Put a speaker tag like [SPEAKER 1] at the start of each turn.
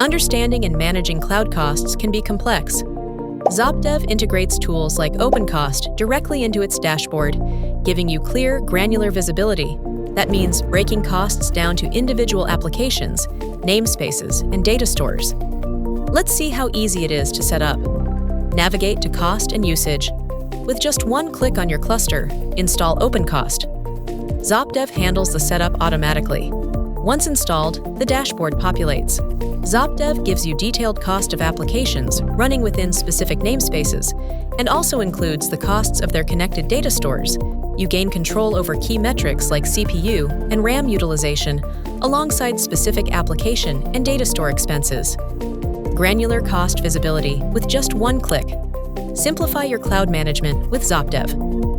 [SPEAKER 1] Understanding and managing cloud costs can be complex. ZopDev integrates tools like OpenCost directly into its dashboard, giving you clear, granular visibility. That means breaking costs down to individual applications, namespaces, and data stores. Let's see how easy it is to set up. Navigate to Cost and Usage. With just one click on your cluster, install OpenCost. ZopDev handles the setup automatically. Once installed, the dashboard populates. ZopDev gives you detailed cost of applications running within specific namespaces, and also includes the costs of their connected data stores. You gain control over key metrics like CPU and RAM utilization, alongside specific application and data store expenses. Granular cost visibility with just one click. Simplify your cloud management with ZopDev.